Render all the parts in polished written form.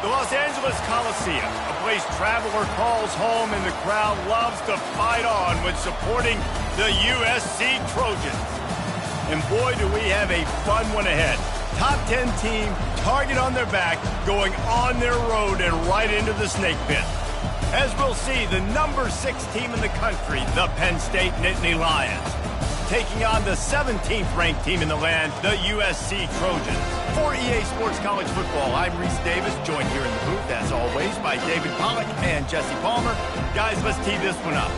The Los Angeles Coliseum, a place traveler calls home and the crowd loves to fight on when supporting the USC Trojans. And boy, do we have a fun one ahead. Top 10 team, target on their back, going on their road and right into the snake pit. As we'll see, the number 6 team in the country, the Penn State Nittany Lions, taking on the 17th ranked team in the land, the USC Trojans. For EA Sports College Football, I'm Reese Davis, joined here in the booth, as always, by David Pollack and Jesse Palmer. Guys, let's tee this one up.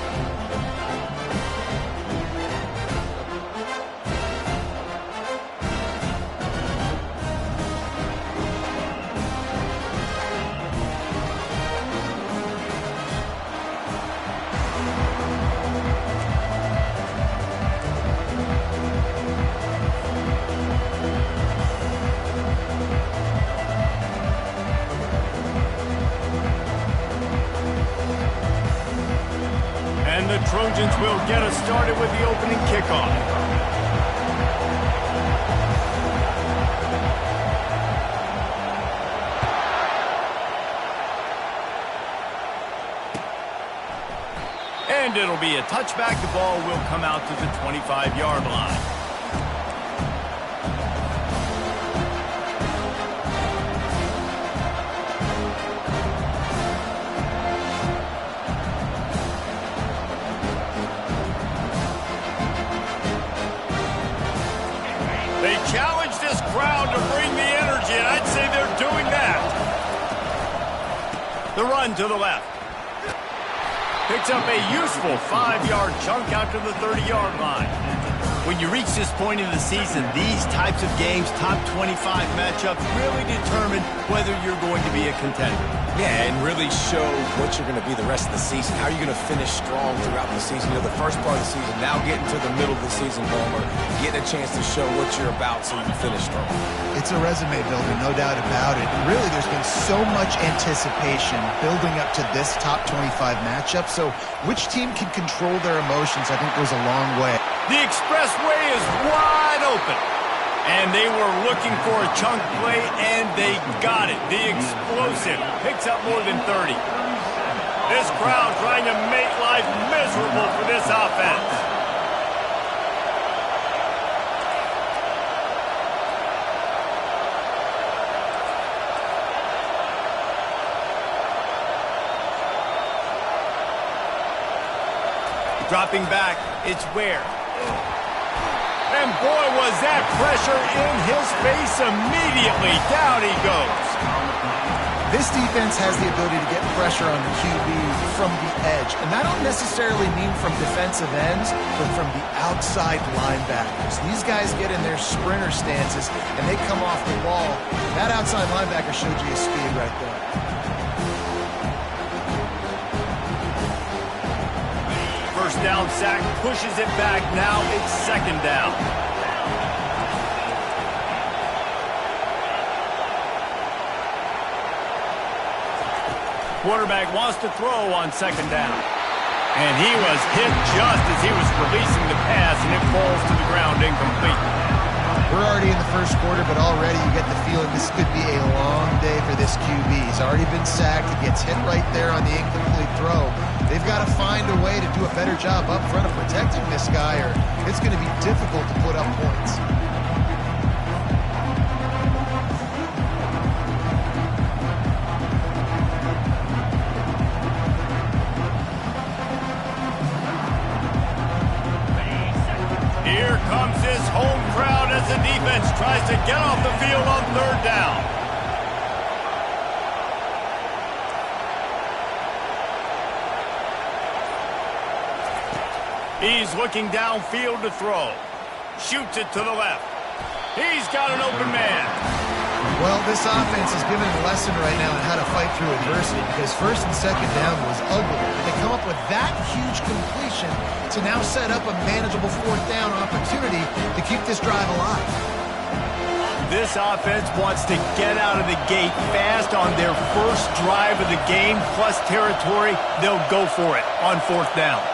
And the Trojans will get us started with the opening kickoff. And it'll be a touchback. The ball will come out to the 25-yard line. They challenge this crowd to bring the energy, and I'd say they're doing that. The run to the left. Picks up a useful 5-yard chunk out to the 30-yard line. When you reach this point in the season, these types of games, top 25 matchups, really determine whether you're going to be a contender. Yeah, and really show what you're going to be the rest of the season. How are you going to finish strong throughout the season? You know, the first part of the season, now getting to the middle of the season, Homer, getting a chance to show what you're about so you can finish strong. It's a resume builder, no doubt about it. Really, there's been so much anticipation building up to this top 25 matchup, so which team can control their emotions, I think, goes a long way. The expressway is wide open. And they were looking for a chunk play, and they got it. The explosive picks up more than 30. This crowd trying to make life miserable for this offense. Dropping back, it's Ware. And boy, was that pressure in his face immediately. Down he goes. This defense has the ability to get pressure on the QB from the edge. And I don't necessarily mean from defensive ends, but from the outside linebackers. These guys get in their sprinter stances, and they come off the ball. That outside linebacker showed you his speed right there. First down sack, pushes it back. Now it's second down. Quarterback wants to throw on second down. And he was hit just as he was releasing the pass, and it falls to the ground incomplete. We're already in the first quarter, but already you get the feeling this could be a long day for this QB. He's already been sacked. He gets hit right there on the incomplete throw. They've got to find a way to do a better job up front of protecting this guy, or it's going to be difficult to put up points. Here comes his home crowd as the defense tries to get off the field on third down. He's looking downfield to throw. Shoots it to the left. He's got an open man. Well, this offense is giving a lesson right now on how to fight through adversity, because first and second down was ugly. And they come up with that huge completion to now set up a manageable fourth down opportunity to keep this drive alive. This offense wants to get out of the gate fast on their first drive of the game, plus territory. They'll go for it on fourth down.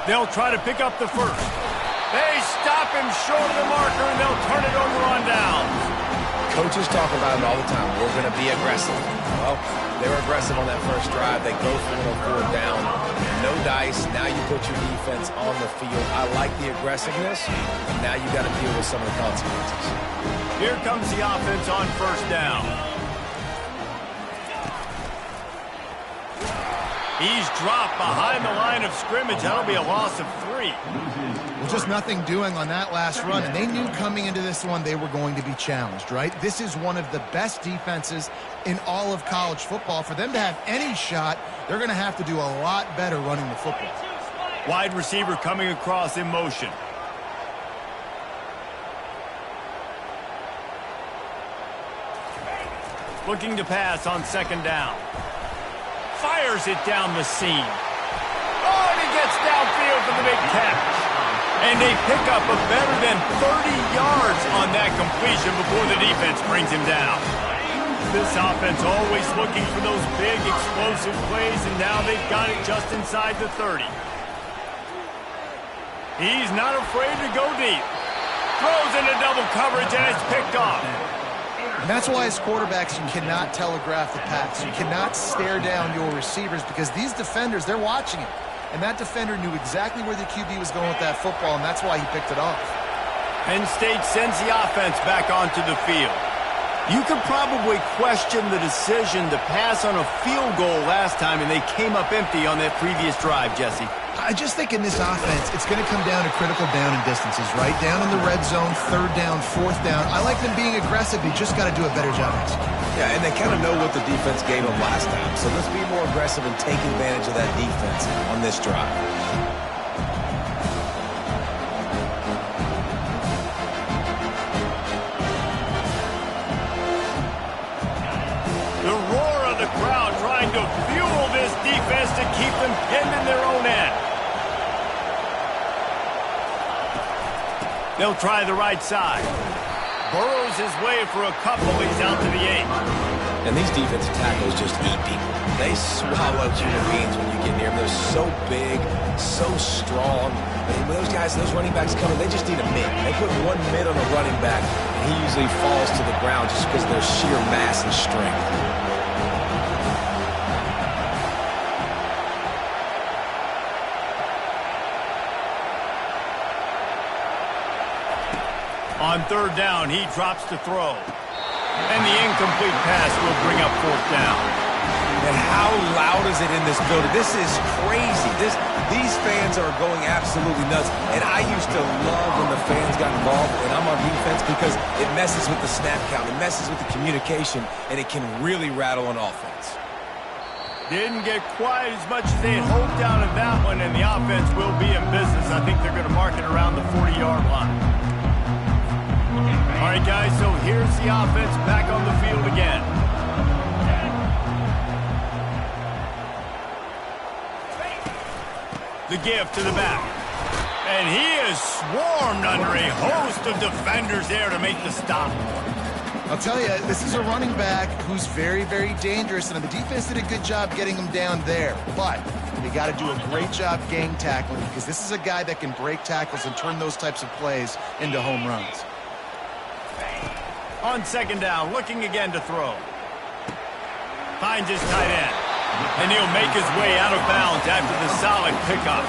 They'll try to pick up the first. They stop him short of the marker, and they'll turn it over on downs. Coaches talk about it all the time. We're going to be aggressive. Well, they were aggressive on that first drive. They go for it on fourth down. No dice. Now you put your defense on the field. I like the aggressiveness, but now you got to deal with some of the consequences. Here comes the offense on first down. He's dropped behind the line of scrimmage. That'll be a loss of 3. Well, just nothing doing on that last run, and they knew coming into this one they were going to be challenged, right? This is one of the best defenses in all of college football. For them to have any shot, they're going to have to do a lot better running the football. Wide receiver coming across in motion. Looking to pass on second down. Fires it down the seam. Oh, and he gets downfield for the big catch. And they pick up a better than 30 yards on that completion before the defense brings him down. This offense always looking for those big, explosive plays, and now they've got it just inside the 30. He's not afraid to go deep. Throws into double coverage, and it's picked off. And that's why as quarterbacks you cannot telegraph the pass. You cannot stare down your receivers because these defenders, they're watching it. And that defender knew exactly where the QB was going with that football, and that's why he picked it off. Penn State sends the offense back onto the field. You could probably question the decision to pass on a field goal last time, and they came up empty on that previous drive, Jesse. I just think in this offense, it's going to come down to critical down and distances, right? Down in the red zone, third down, fourth down. I like them being aggressive. You just got to do a better job executing. Yeah, and they kind of know what the defense gave them last time. So let's be more aggressive and take advantage of that defense on this drive. The roar of the crowd trying to fuel this defense to keep them pinned in their own end. They'll try the right side. Burrows his way for a couple. He's out to the 8. And these defensive tackles just eat people. They swallow human beings when you get near them. They're so big, so strong. And when those guys, those running backs come in, they just need a mid. They put one mid on a running back, and he usually falls to the ground just because of their sheer mass and strength. On third down, he drops to throw. And the incomplete pass will bring up fourth down. And how loud is it in this building? This is crazy. These fans are going absolutely nuts. And I used to love when the fans got involved and I'm on defense because it messes with the snap count. It messes with the communication, and it can really rattle an offense. Didn't get quite as much as they had hoped out of that one, and the offense will be in business. I think they're going to mark it around the 40-yard line. All right, guys, so here's the offense back on the field again. The give to the back. And he is swarmed under a host of defenders there to make the stop. I'll tell you, this is a running back who's very, very dangerous, and the defense did a good job getting him down there. But they got to do a great job gang tackling because this is a guy that can break tackles and turn those types of plays into home runs. On second down, looking again to throw. Finds his tight end. And he'll make his way out of bounds after the solid pickup.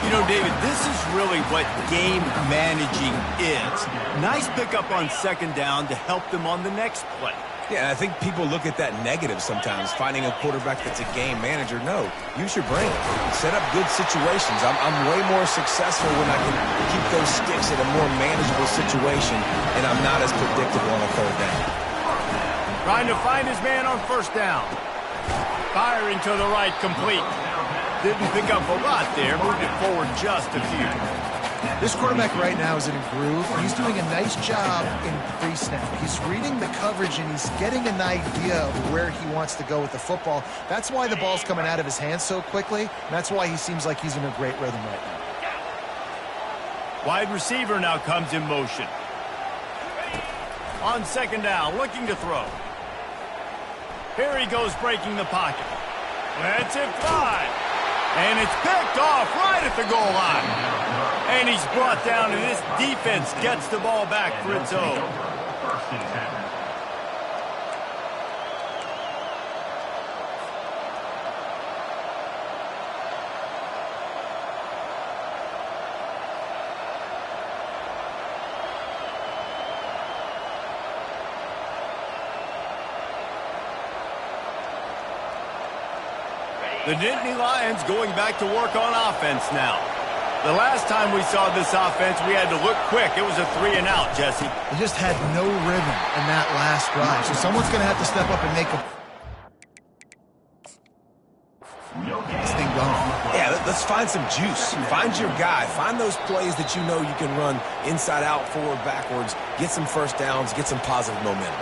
You know, David, this is really what game managing is. Nice pickup on second down to help them on the next play. Yeah, I think people look at that negative sometimes, finding a quarterback that's a game manager. No, use your brain. Set up good situations. I'm way more successful when I can keep those sticks in a more manageable situation, and I'm not as predictable on a third down. Trying to find his man on first down. Firing to the right, complete. Didn't pick up a lot there, moved it forward just a few. This quarterback right now is in a groove. He's doing a nice job in pre-snap. He's reading the coverage, and he's getting an idea of where he wants to go with the football. That's why the ball's coming out of his hands so quickly, and that's why he seems like he's in a great rhythm right now. Wide receiver now comes in motion. On second down, looking to throw. Here he goes breaking the pocket. That's it, 5. And it's picked off right at the goal line. And he's brought down, and this defense gets the ball back for its own. The Nittany Lions going back to work on offense now. The last time we saw this offense, we had to look quick. It was a 3-and-out, Jesse. They just had no rhythm in that last drive. So someone's going to have to step up and make this thing going. Yeah, let's find some juice. Find your guy. Find those plays that you know you can run inside out, forward, backwards. Get some first downs. Get some positive momentum.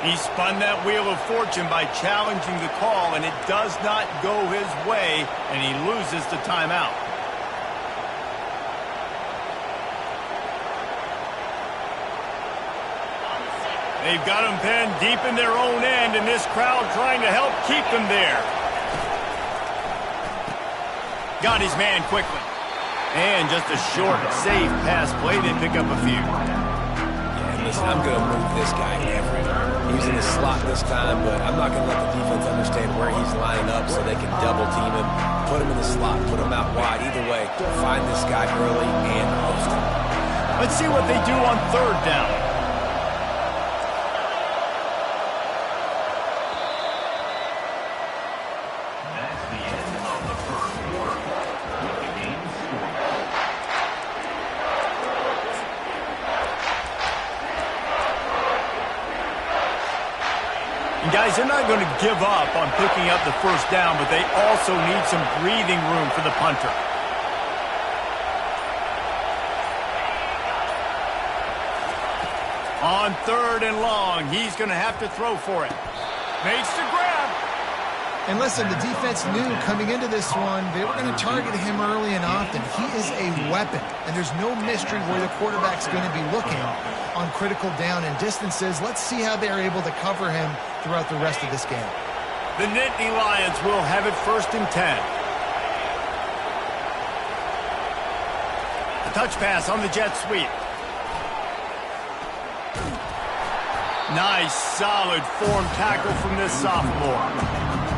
He spun that wheel of fortune by challenging the call, and it does not go his way, and he loses the timeout. They've got him pinned deep in their own end, and this crowd trying to help keep them there. Got his man quickly. And just a short, safe pass play. They pick up a few. Yeah, listen, I'm going to move this guy everywhere. He's in the slot this time, but I'm not going to let the defense understand where he's lining up so they can double team him, put him in the slot, put him out wide. Either way, find this guy early and post him. Let's see what they do on third down. That's the end of the first quarter. With the game scored. And guys, they're not going to give up on picking up the first down, but they also need some breathing room for the punter. On third and long, he's going to have to throw for it. Makes the grab. And listen, the defense knew coming into this one, they were going to target him early and often. He is a weapon, and there's no mystery where the quarterback's going to be looking on critical down and distances. Let's see how they're able to cover him throughout the rest of this game. The Nittany Lions will have it 1st and 10. A touch pass on the jet sweep. Nice, solid form tackle from this sophomore.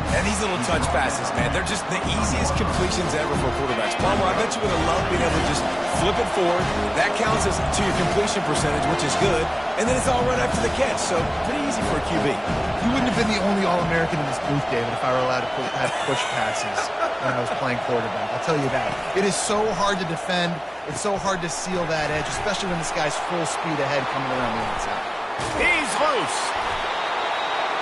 And these little touch passes, man, they're just the easiest completions ever for quarterbacks. Palmer, I bet you would have loved being able to just flip it forward. That counts as to your completion percentage, which is good. And then it's all right after the catch, so pretty easy for a QB. You wouldn't have been the only All-American in this booth, David, if I were allowed to have push passes when I was playing quarterback. I'll tell you that. It is so hard to defend. It's so hard to seal that edge, especially when this guy's full speed ahead coming around the outside. He's loose.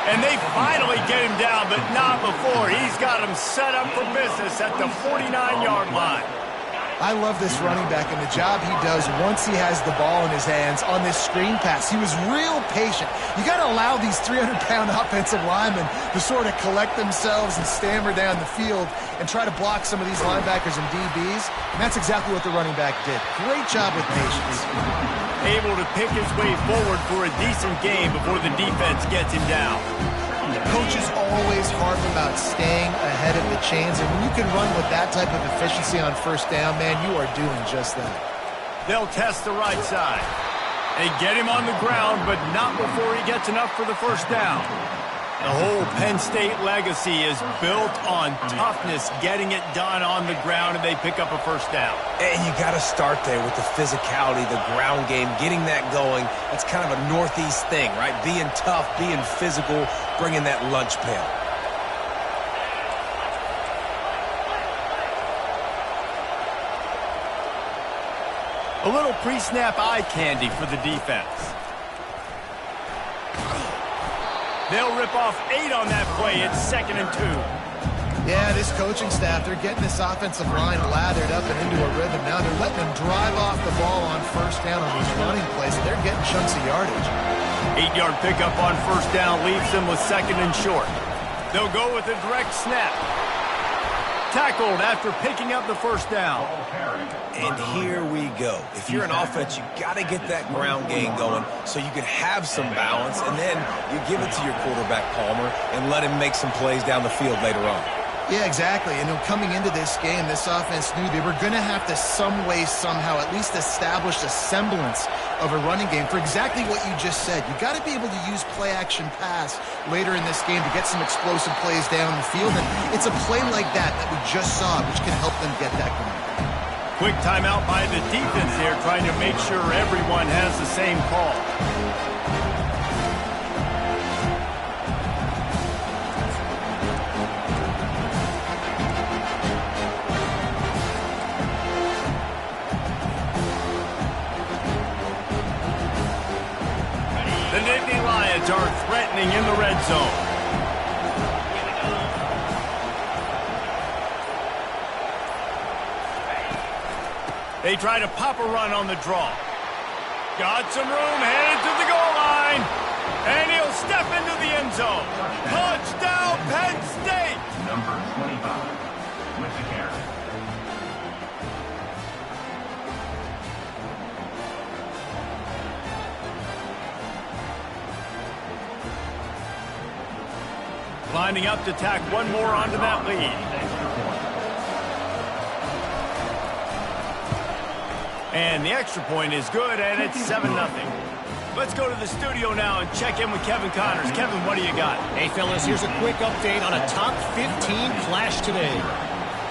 And they finally get him down, but not before. He's got him set up for business at the 49-yard line. I love this running back and the job he does once he has the ball in his hands on this screen pass. He was real patient. You got to allow these 300-pound offensive linemen to sort of collect themselves and stammer down the field and try to block some of these linebackers and DBs. And that's exactly what the running back did. Great job with patience. Able to pick his way forward for a decent game before the defense gets him down. Coaches always harp about staying ahead of the chains, and when you can run with that type of efficiency on first down, man, you are doing just that. They'll test the right side. They get him on the ground, but not before he gets enough for the first down. The whole Penn State legacy is built on toughness, getting it done on the ground, and they pick up a first down. And you got to start there with the physicality, the ground game, getting that going. That's kind of a Northeast thing, right? Being tough, being physical, bringing that lunch pail. A little pre-snap eye candy for the defense. They'll rip off 8 on that play. It's 2nd and 2. Yeah, this coaching staff, they're getting this offensive line lathered up and into a rhythm. Now they're letting them drive off the ball on first down on these running plays, and they're getting chunks of yardage. 8-yard pickup on first down leaves them with 2nd and short. They'll go with a direct snap. Tackled after picking up the first down. And here we go. If you're an offense, you got to get that ground game going so you can have some balance, and then you give it to your quarterback, Palmer, and let him make some plays down the field later on. Yeah, exactly. And coming into this game, this offense knew they were going to have to some way, somehow, at least establish a semblance of a running game for exactly what you just said. You got to be able to use play-action pass later in this game to get some explosive plays down the field. And it's a play like that we just saw, which can help them get that going. Quick timeout by the defense there, trying to make sure everyone has the same call. The Nittany Lions are threatening in the red zone. They try to pop a run on the draw. Got some room, headed to the goal line. And he'll step into the end zone. Touchdown, Penn State! Number 25 with the carry. Lining up to tack one more onto that lead. And the extra point is good, and it's 7-0. Let's go to the studio now and check in with Kevin Connors. Kevin, what do you got? Hey, fellas, here's a quick update on a top 15 clash today.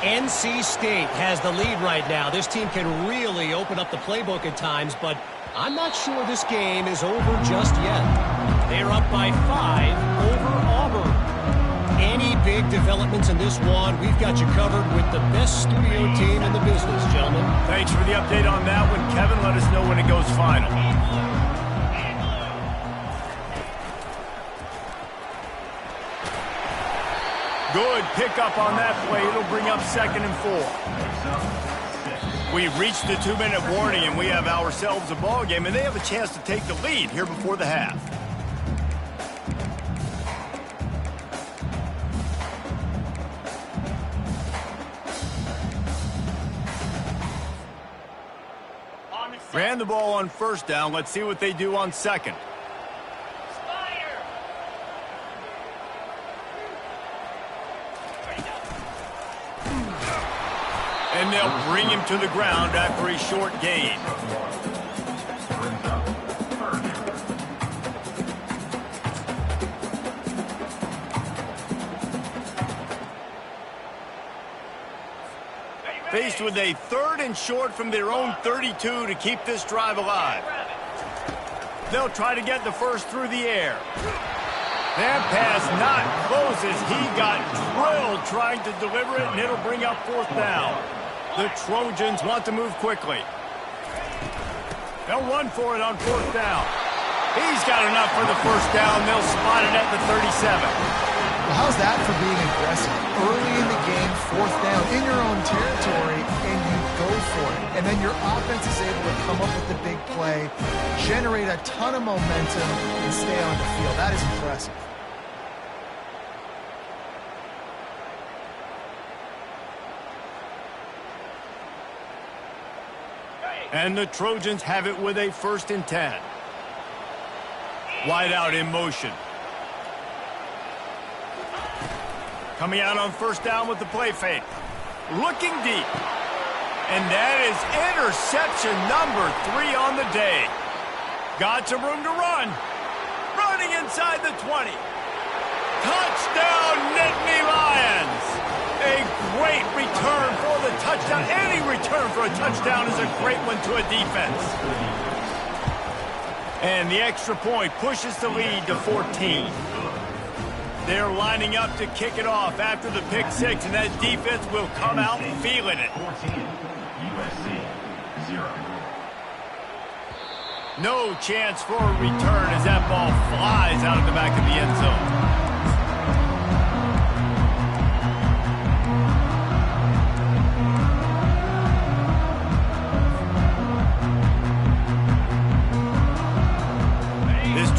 NC State has the lead right now. This team can really open up the playbook at times, but I'm not sure this game is over just yet. They're up by 5 over Auburn. Any big developments in this one, we've got you covered with the best studio team in the business, gentlemen. Thanks for the update on that one, Kevin. Let us know when it goes final. Good pickup on that play. It'll bring up 2nd and 4. We've reached the 2-minute warning, and we have ourselves a ball game, and they have a chance to take the lead here before the half. Ran the ball on 1st down. Let's see what they do on 2nd. And they'll bring him to the ground after a short gain. Faced with a 3rd and short from their own 32 to keep this drive alive. They'll try to get the first through the air. That pass not closes. He got drilled trying to deliver it, and it'll bring up 4th down. The Trojans want to move quickly. They'll run for it on 4th down. He's got enough for the 1st down. They'll spot it at the 37. Well, how's that for being aggressive? Early in the game, 4th down, in your own territory, and you go for it. And then your offense is able to come up with the big play, generate a ton of momentum, and stay on the field. That is impressive. And the Trojans have it with a 1st and 10. Wide out in motion. Coming out on 1st down with the play fake. Looking deep. And that is interception number 3 on the day. Got some room to run. Running inside the 20. Touchdown, Nittany Lions. A great return for the touchdown. Any return for a touchdown is a great one to a defense. And the extra point pushes the lead to 14. They're lining up to kick it off after the pick 6, and that defense will come out feeling it. 14, USC, 0. No chance for a return as that ball flies out of the back of the end zone.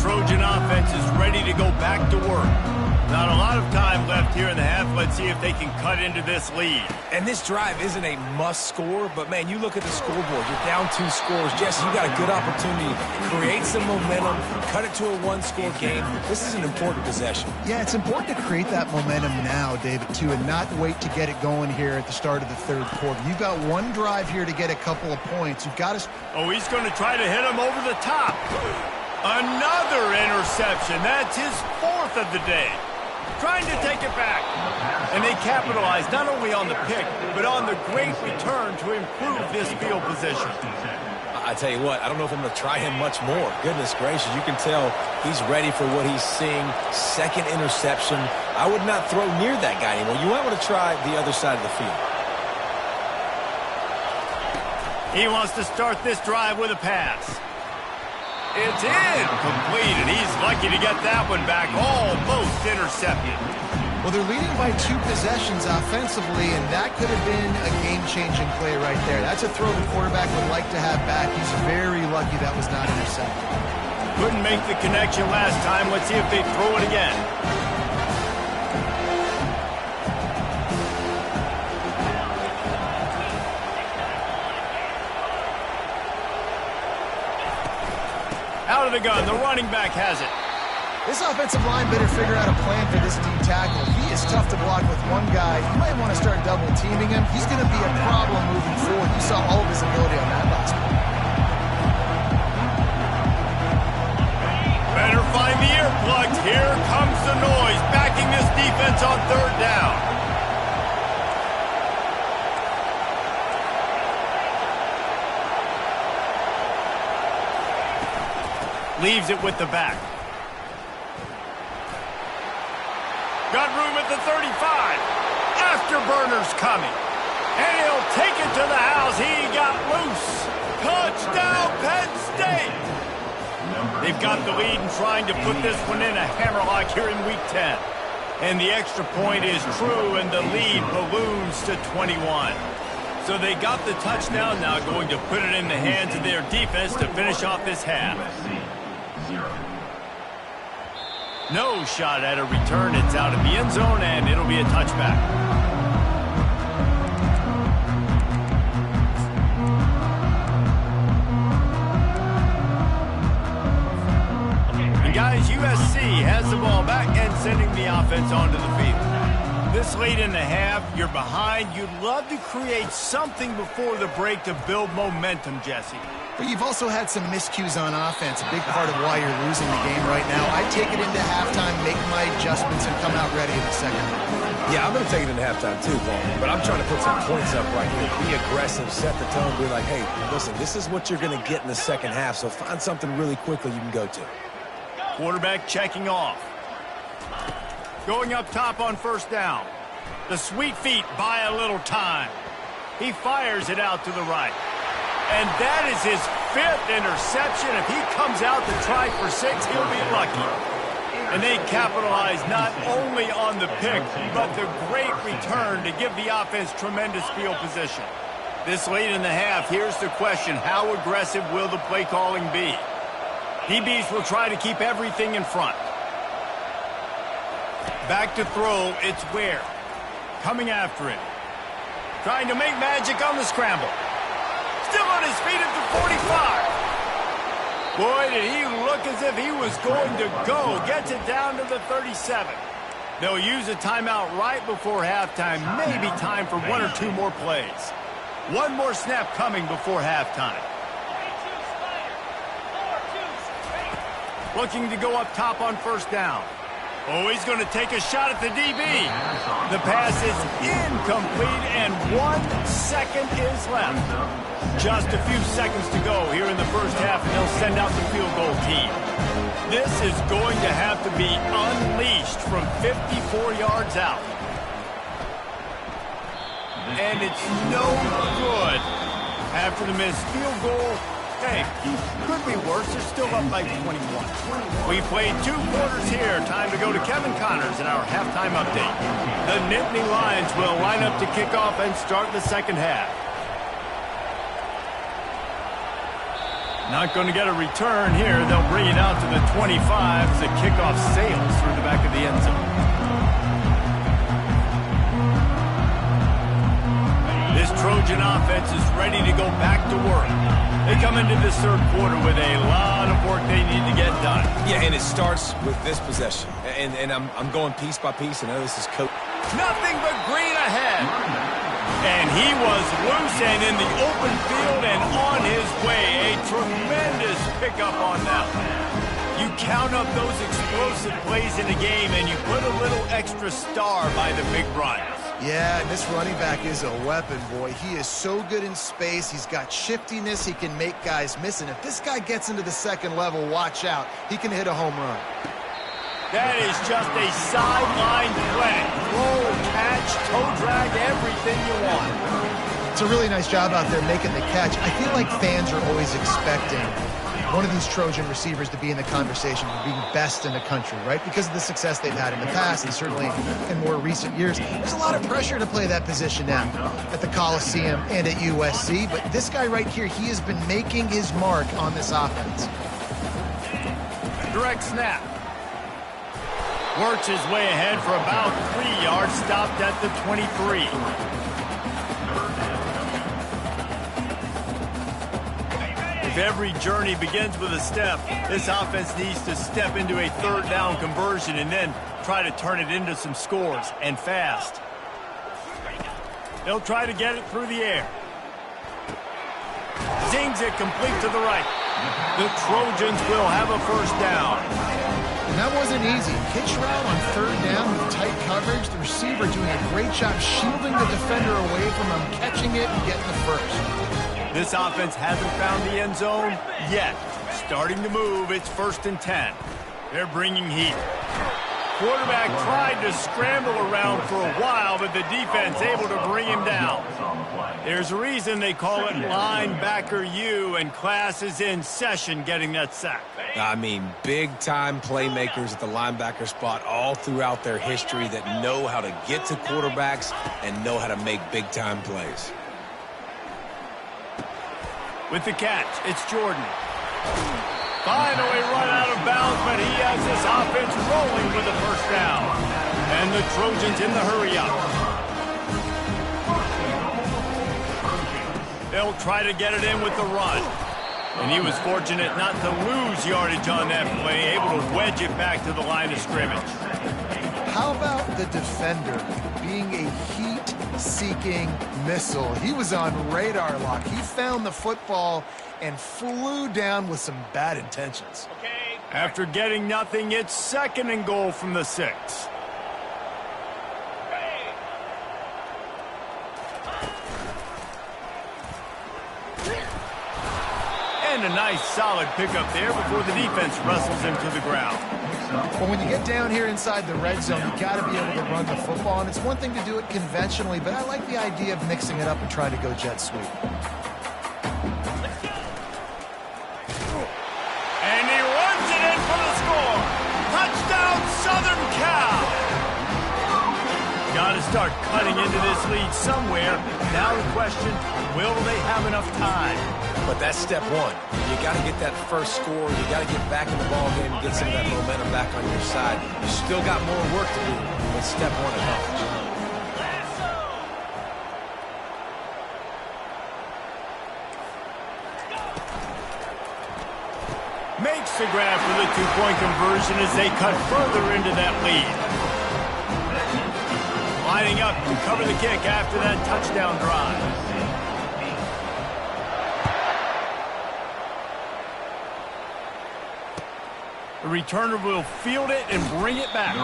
Trojan offense offense is ready to go back to work. Not a lot of time left here in the half. Let's see if they can cut into this lead. And this drive isn't a must score, but man, you look at the scoreboard, you're down 2 scores. Jesse, you got a good opportunity to create some momentum, cut it to a 1-score game. This is an important possession. Yeah, it's important to create that momentum now, David, too, and not wait to get it going here at the start of the third quarter. You've got one drive here to get a couple of points. You've got to... Oh, he's going to try to hit him over the top. Another interception. That's his 4th of the day. Trying to take it back. And they capitalize not only on the pick, but on the great return to improve this field position. I tell you what, I don't know if I'm going to try him much more. Goodness gracious, you can tell he's ready for what he's seeing. 2nd interception. I would not throw near that guy anymore. You might want to try the other side of the field. He wants to start this drive with a pass. It's incomplete, and he's lucky to get that one back. Almost intercepted. Well, they're leading by 2 possessions offensively, and that could have been a game-changing play right there. That's a throw the quarterback would like to have back. He's very lucky that was not intercepted. Couldn't make the connection last time. Let's see if they throw it again. Out of the gun, the running back has it. This offensive line better figure out a plan for this D tackle. He is tough to block with one guy. You might want to start double teaming him. He's going to be a problem moving forward. You saw all of his ability on that last one. Better find the earplugs. Here comes the noise, backing this defense on 3rd down. Leaves it with the back. Got room at the 35. Afterburner's coming. And he'll take it to the house. He got loose. Touchdown, Penn State. They've got the lead and trying to put this one in a hammerlock here in Week 10. And the extra point is true, and the lead balloons to 21. So they got the touchdown, now going to put it in the hands of their defense to finish off this half. No shot at a return. It's out of the end zone, and it'll be a touchback. And guys, USC has the ball back and sending the offense onto the field. This late in the half, you're behind. You'd love to create something before the break to build momentum, Jesse. But you've also had some miscues on offense, a big part of why you're losing the game right now. I take it into halftime, make my adjustments, and come out ready in the second half. Yeah, I'm going to take it into halftime too, Paul. But I'm trying to put some points up right here. Be aggressive, set the tone, be like, hey, listen, this is what you're going to get in the second half, so find something really quickly you can go to. Quarterback checking off. Going up top on 1st down. The sweet feet buy a little time. He fires it out to the right. And that is his 5th interception. If he comes out to try for 6, he'll be lucky. And they capitalize not only on the pick, but the great return to give the offense tremendous field position. This late in the half, here's the question. How aggressive will the play calling be? DBs will try to keep everything in front. Back to throw, it's Ware. Coming after it. Trying to make magic on the scramble. Still on his feet at the 45. Boy, did he look as if he was going to go. Gets it down to the 37. They'll use a timeout right before halftime. Maybe time for 1 or 2 more plays. One more snap coming before halftime. Looking to go up top on 1st down. Oh, he's going to take a shot at the DB. The pass is incomplete, and 1 second is left. Just a few seconds to go here in the first half, and they'll send out the field goal team. This is going to have to be unleashed from 54 yards out. And it's no good. After the missed field goal, hey, could be worse. They're still up by 21. We played 2 quarters here. Time to go to Kevin Connors in our halftime update. The Nittany Lions will line up to kick off and start the second half. Not going to get a return here. They'll bring it out to the 25 as the kickoff sails through the back of the end zone. This Trojan offense is ready to go back to work. They come into this third quarter with a lot of work they need to get done. Yeah, and it starts with this possession. And I'm going piece by piece. I know this is coach. Nothing but green ahead. And he was loose and in the open field and on his way. A tremendous pickup on that one. You count up those explosive plays in the game and you put a little extra star by the big runs. Yeah, and this running back is a weapon, boy. He is so good in space. He's got shiftiness. He can make guys miss. And if this guy gets into the second level, watch out. He can hit a home run. That is just a sideline play. Roll, catch, toe drag, everything you want. It's a really nice job out there making the catch. I feel like fans are always expecting one of these Trojan receivers to be in the conversation for being best in the country, right? Because of the success they've had in the past and certainly in more recent years. There's a lot of pressure to play that position now at the Coliseum and at USC. But this guy right here, he has been making his mark on this offense. Direct snap. Works his way ahead for about 3 yards, stopped at the 23. If every journey begins with a step, this offense needs to step into a third down conversion and then try to turn it into some scores, and fast. They'll try to get it through the air. Zings it complete to the right. The Trojans will have a first down. And that wasn't easy. Pitch route on third down with tight coverage. The receiver doing a great job shielding the defender away from him, catching it and getting the first. This offense hasn't found the end zone yet. Starting to move. It's 1st and 10. They're bringing heat. Quarterback tried to scramble around for a while, but the defense able to bring him down. There's a reason they call it linebacker U, and class is in session getting that sack. I mean, big-time playmakers at the linebacker spot all throughout their history that know how to get to quarterbacks and know how to make big-time plays. With the catch, it's Jordan. Finally run out of bounds, but he has this offense rolling with the first down. And the Trojans in the hurry-up. They'll try to get it in with the run. And he was fortunate not to lose yardage on that play, able to wedge it back to the line of scrimmage. How about the defender being a heat-seeking missile? He was on radar lock. He found the football and flew down with some bad intentions. After getting nothing, it's 2nd and goal from the 6. And a nice solid pickup there before the defense wrestles him to the ground. But when you get down here inside the red zone, you got to be able to run the football. And it's one thing to do it conventionally, but I like the idea of mixing it up and trying to go jet sweep. And he runs it in for the score. Touchdown, Southern Cal. Got to start cutting into this lead somewhere. Now the question, will they have enough time? But that's step one. You got to get that first score. You got to get back in the ball game and get some of that momentum back on your side. You still got more work to do, but step one accomplished. Makes the grab for the two-point conversion as they cut further into that lead. Lining up to cover the kick after that touchdown drive. The returner will field it and bring it back.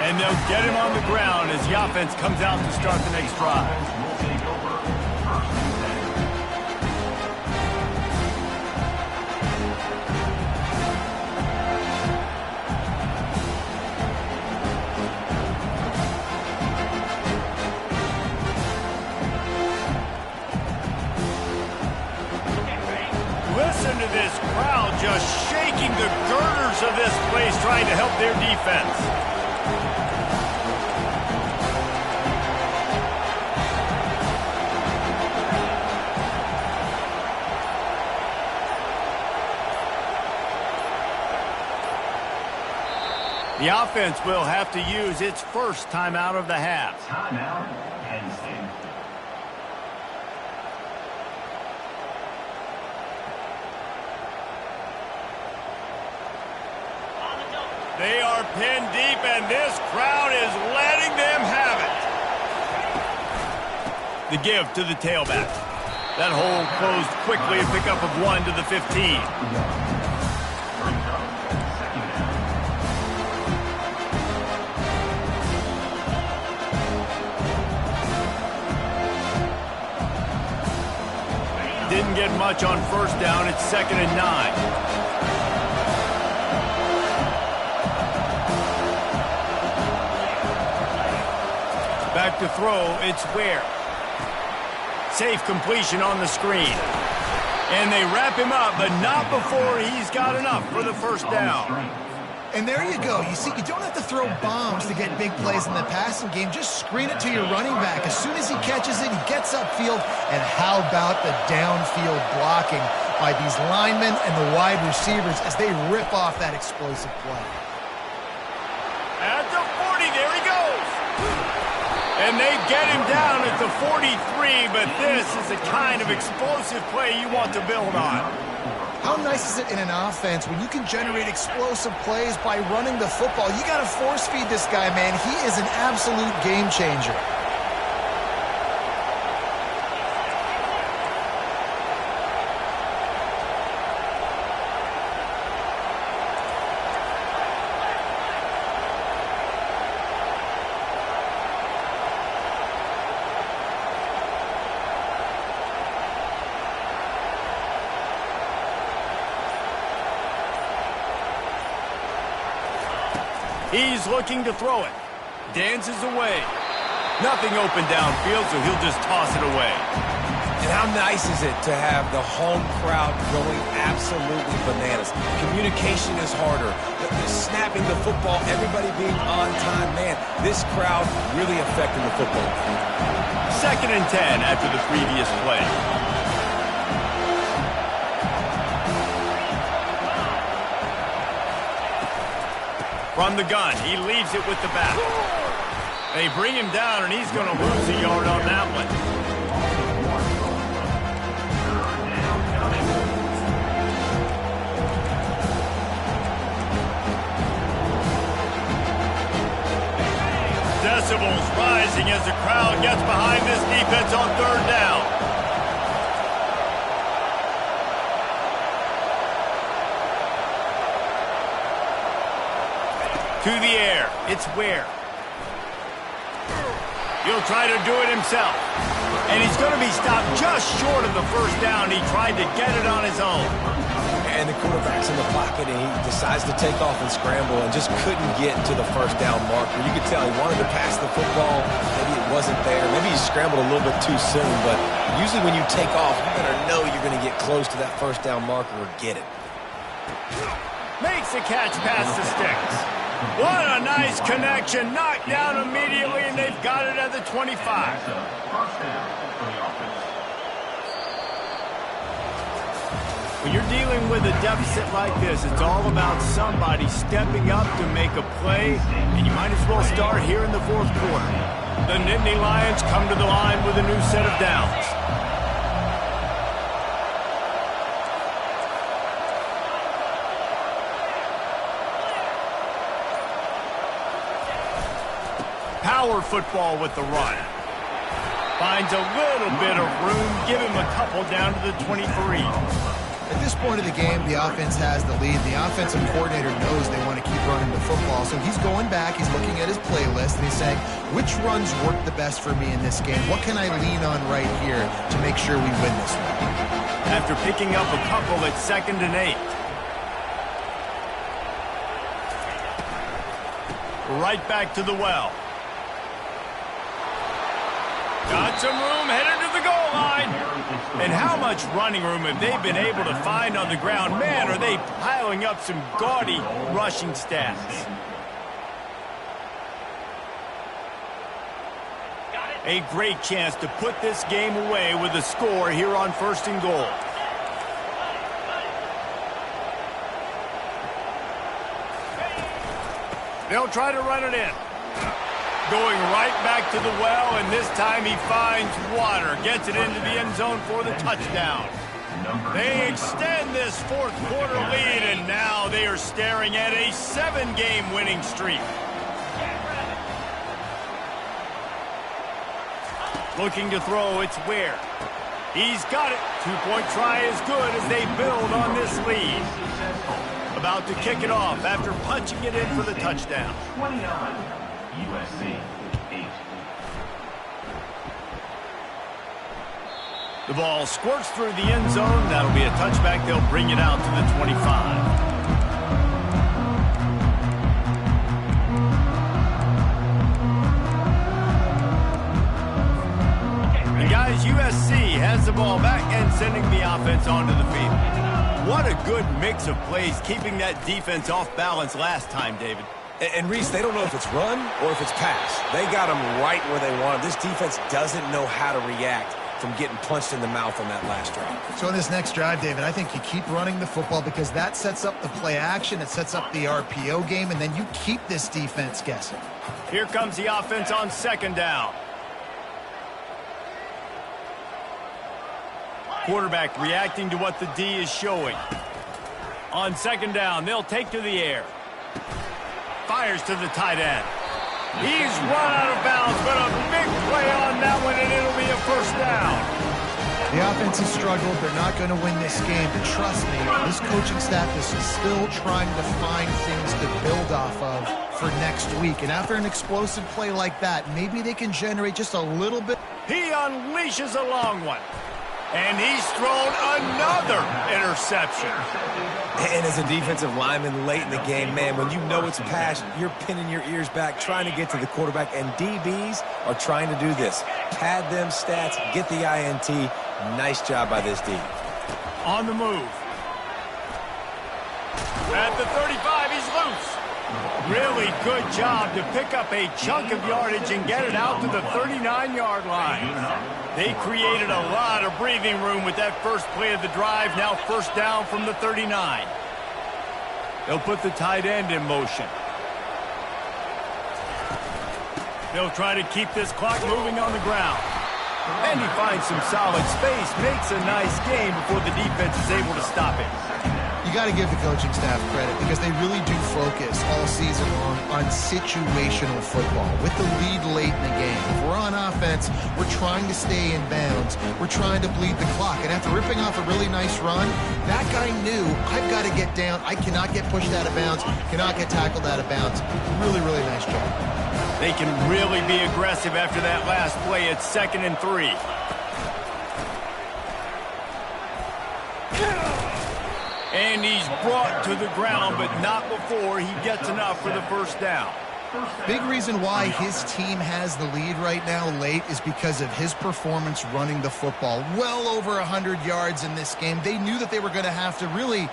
And they'll get him on the ground as the offense comes out to start the next drive. Listen to this crowd just shaking the girders of this place, trying to help their defense. The offense will have to use its first timeout of the half. Timeout, Penn State. They are pinned deep, and this crowd is letting them have it. The give to the tailback. That hole closed quickly, a pickup of 1 to the 15. Didn't get much on first down. It's 2nd and 9. Back to throw, it's Ware. Safe completion on the screen. And they wrap him up, but not before he's got enough for the first down. And there you go. You see, you don't have to throw bombs to get big plays in the passing game. Just screen it to your running back. As soon as he catches it, he gets upfield. And how about the downfield blocking by these linemen and the wide receivers as they rip off that explosive play. At the 40, there he goes. And they get him down at the 43, but this is the kind of explosive play you want to build on. How nice is it in an offense when you can generate explosive plays by running the football? You got to force feed this guy, man. He is an absolute game changer. He's looking to throw it. Dances away. Nothing open downfield, so he'll just toss it away. And how nice is it to have the home crowd going absolutely bananas? Communication is harder. The snapping the football, everybody being on time. Man, this crowd really affecting the football. 2nd and 10 after the previous play. From the gun, he leaves it with the back. They bring him down, and he's going to lose a yard on that one. Decibels rising as the crowd gets behind this defense on 3rd down. To the air, it's Ware. He'll try to do it himself. And he's going to be stopped just short of the first down. He tried to get it on his own. And the quarterback's in the pocket, and he decides to take off and scramble and just couldn't get to the first down marker. You could tell he wanted to pass the football. Maybe it wasn't there. Maybe he scrambled a little bit too soon. But usually when you take off, you better know you're going to get close to that first down marker or get it. Makes the catch past the sticks. What a nice connection. Knocked down immediately, and they've got it at the 25. When you're dealing with a deficit like this, it's all about somebody stepping up to make a play, and you might as well start here in the 4th quarter. The Nittany Lions come to the line with a new set of downs. Power football with the run. Finds a little bit of room. Give him a couple down to the 23. At this point of the game, the offense has the lead. The offensive coordinator knows they want to keep running the football, so he's going back, he's looking at his playlist, and he's saying, which runs work the best for me in this game? What can I lean on right here to make sure we win this one? After picking up a couple at 2nd and 8. Right back to the well. Got some room, headed to the goal line. And how much running room have they been able to find on the ground? Man, are they piling up some gaudy rushing stats. A great chance to put this game away with a score here on 1st and goal. They'll try to run it in. Going right back to the well, and this time he finds water. Gets it into the end zone for the touchdown. They extend this fourth quarter lead, and now they are staring at a 7-game winning streak. Looking to throw, it's Ware. He's got it. Two-point try is good as they build on this lead. About to kick it off after punching it in for the touchdown. 29, USC 8. The ball squirts through the end zone. That'll be a touchback. They'll bring it out to the 25. And guys, USC has the ball back and sending the offense onto the field. What a good mix of plays, keeping that defense off balance last time, David. And Reese, they don't know if it's run or if it's pass. They got them right where they want them. This defense doesn't know how to react from getting punched in the mouth on that last drive. So in this next drive, David, I think you keep running the football because that sets up the play action, it sets up the RPO game, and then you keep this defense guessing. Here comes the offense on second down. Quarterback reacting to what the D is showing. On second down, they'll take to the air. Fires to the tight end. He's run out of bounds, but a big play on that one, and it'll be a first down. The offense has struggled. They're not going to win this game, but trust me, this coaching staff is still trying to find things to build off of for next week. And after an explosive play like that, maybe they can generate just a little bit. He unleashes a long one. And he's thrown another interception. And as a defensive lineman late in the game, man, when you know it's pass, you're pinning your ears back, trying to get to the quarterback. And DBs are trying to do this. Pad them stats, get the INT. Nice job by this D. On the move. At the 35, he's loose. Really good job to pick up a chunk of yardage and get it out to the 39-yard line. They created a lot of breathing room with that first play of the drive. Now first down from the 39. They'll put the tight end in motion. They'll try to keep this clock moving on the ground. And he finds some solid space, makes a nice game before the defense is able to stop it. You got to give the coaching staff credit because they really do focus all season long on situational football with the lead late in the game. If we're on offense, we're trying to stay in bounds. We're trying to bleed the clock. And after ripping off a really nice run, that guy knew, I've got to get down. I cannot get pushed out of bounds, cannot get tackled out of bounds. Really, really nice job. They can really be aggressive after that last play. It's 2nd and 3. And he's brought to the ground, but not before he gets enough for the first down. Big reason why his team has the lead right now late is because of his performance running the football. Well over 100 yards in this game. They knew that they were going to have to really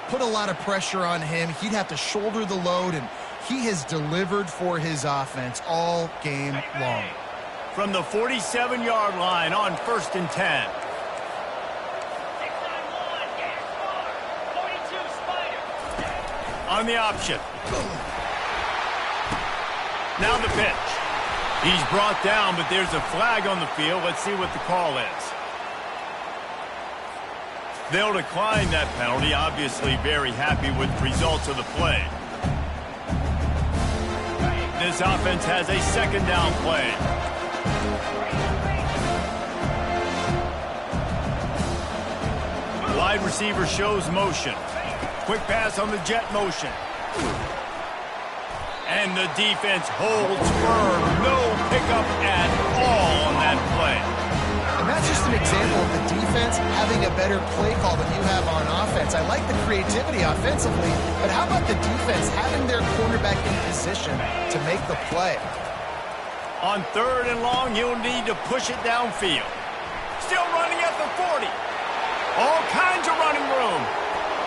put a lot of pressure on him. He'd have to shoulder the load, and he has delivered for his offense all game long. From the 47-yard line on 1st and 10. On the option. Now the pitch. He's brought down, but there's a flag on the field. Let's see what the call is. They'll decline that penalty. Obviously very happy with the results of the play. This offense has a 2nd down play. Wide receiver shows motion. Quick pass on the jet motion. And the defense holds firm. No pickup at all on that play. And that's just an example of the defense having a better play call than you have on offense. I like the creativity offensively, but how about the defense having their quarterback in position to make the play? On 3rd and long, he'll need to push it downfield. Still running at the 40. All kinds of running room.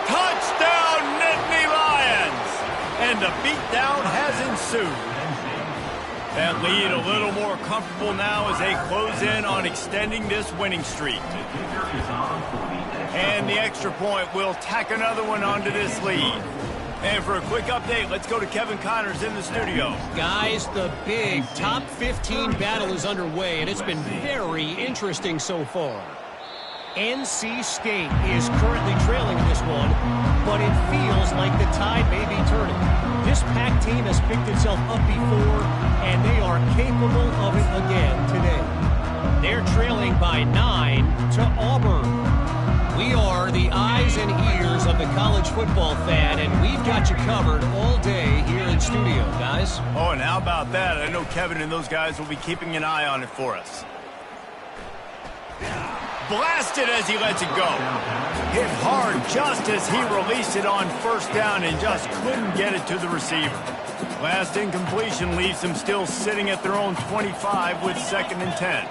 Touchdown, Nittany Lions! And the beatdown has ensued. That lead a little more comfortable now as they close in on extending this winning streak. And the extra point will tack another one onto this lead. And for a quick update, let's go to Kevin Connors in the studio. Guys, the big top 15 battle is underway, and it's been very interesting so far. NC State is currently trailing in this one, but it feels like the tide may be turning. This Pac team has picked itself up before, and they are capable of it again today. They're trailing by 9 to Auburn. We are the eyes and ears of the college football fan, and we've got you covered all day here in studio, guys. Oh, and how about that? I know Kevin and those guys will be keeping an eye on it for us. Blasted as he lets it go. Hit hard just as he released it on first down and just couldn't get it to the receiver. Last incompletion leaves them still sitting at their own 25 with 2nd and 10.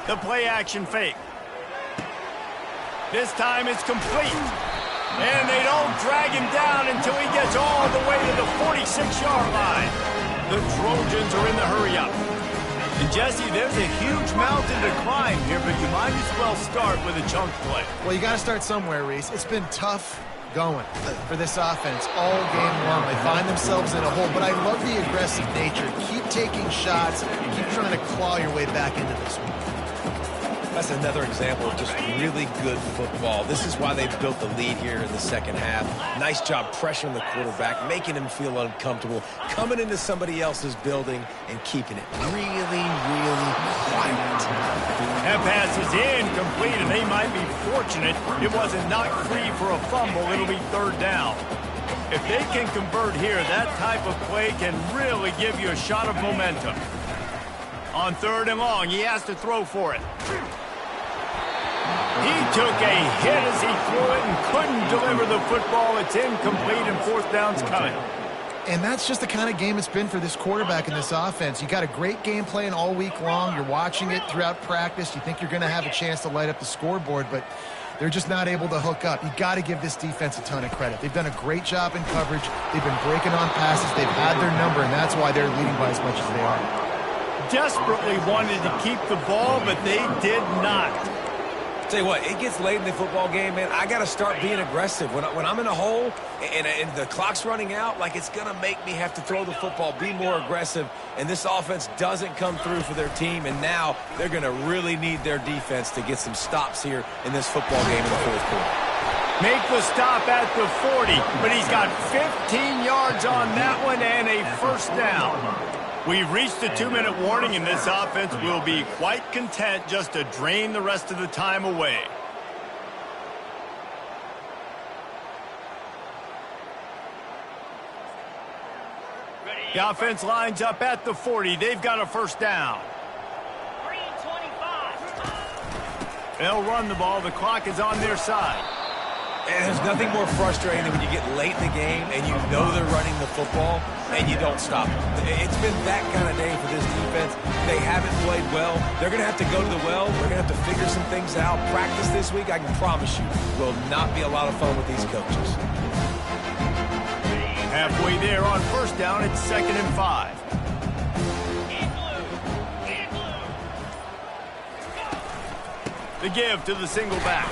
The play action fake. This time it's complete. And they don't drag him down until he gets all the way to the 46-yard line. The Trojans are in the hurry-up. And, Jesse, there's a huge mountain to climb here, but you might as well start with a chunk play. Well, you got to start somewhere, Reese. It's been tough going for this offense all game long. They find themselves in a hole, but I love the aggressive nature. Keep taking shots. Keep trying to claw your way back into this one. That's another example of just really good football. This is why they've built the lead here in the second half. Nice job pressuring the quarterback, making him feel uncomfortable, coming into somebody else's building and keeping it really, really quiet. That pass is incomplete, and they might be fortunate it wasn't knocked free for a fumble. It'll be 3rd down. If they can convert here, that type of play can really give you a shot of momentum. On 3rd and long, he has to throw for it. He took a hit as he threw it and couldn't deliver the football. It's incomplete, and 4th down's coming. And that's just the kind of game it's been for this quarterback in this offense. You got a great game plan all week long. You're watching it throughout practice. You think you're going to have a chance to light up the scoreboard, but they're just not able to hook up. You got to give this defense a ton of credit. They've done a great job in coverage. They've been breaking on passes. They've had their number, and that's why they're leading by as much as they are. Desperately wanted to keep the ball, but they did not. Tell you what, it gets late in the football game, man. I got to start being aggressive. When I'm in a hole and the clock's running out, like, it's going to make me have to throw the football, be more aggressive, and this offense doesn't come through for their team, and now they're going to really need their defense to get some stops here in this football game in the 4th quarter. Make the stop at the 40, but he's got 15 yards on that one and a 1st down. We've reached the 2-minute warning, and this offense will be quite content just to drain the rest of the time away. The offense lines up at the 40. They've got a 1st down. They'll run the ball. The clock is on their side. And there's nothing more frustrating than when you get late in the game and you know they're running the football and you don't stop them. It's been that kind of day for this defense. They haven't played well. They're going to have to go to the well. They're going to have to figure some things out. Practice this week, I can promise you, will not be a lot of fun with these coaches. Halfway there on 1st down, it's 2nd and 5. The give to the single back.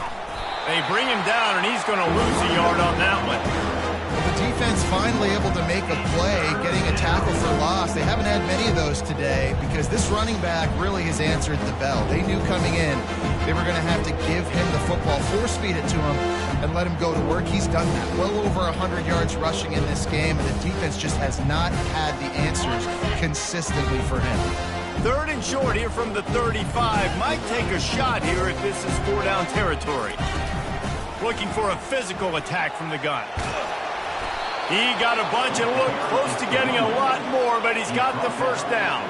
They bring him down, and he's going to lose a yard on that one. Well, the defense finally able to make a play, getting a tackle for loss. They haven't had many of those today because this running back really has answered the bell. They knew coming in they were going to have to give him the football, force-feed it to him, and let him go to work. He's done that. Well over 100 yards rushing in this game, and the defense just has not had the answers consistently for him. 3rd and short here from the 35. Might take a shot here if this is 4-down territory. Looking for a physical attack from the gun. He got a bunch and looked close to getting a lot more, but he's got the 1st down.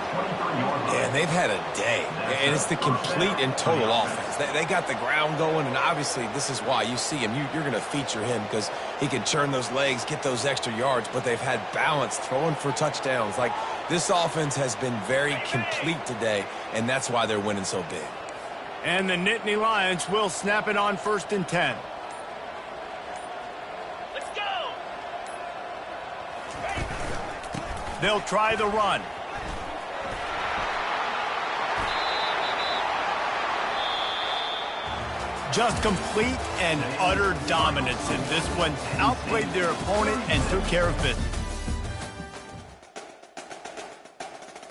Yeah, and they've had a day, and it's the complete and total offense. They got the ground going, and obviously this is why you see him. You're going to feature him because he can churn those legs, get those extra yards, but they've had balance, throwing for touchdowns. Like, this offense has been very complete today, and that's why they're winning so big. And the Nittany Lions will snap it on 1st and 10. They'll try the run. Just complete and utter dominance in this one. Outplayed their opponent and took care of business.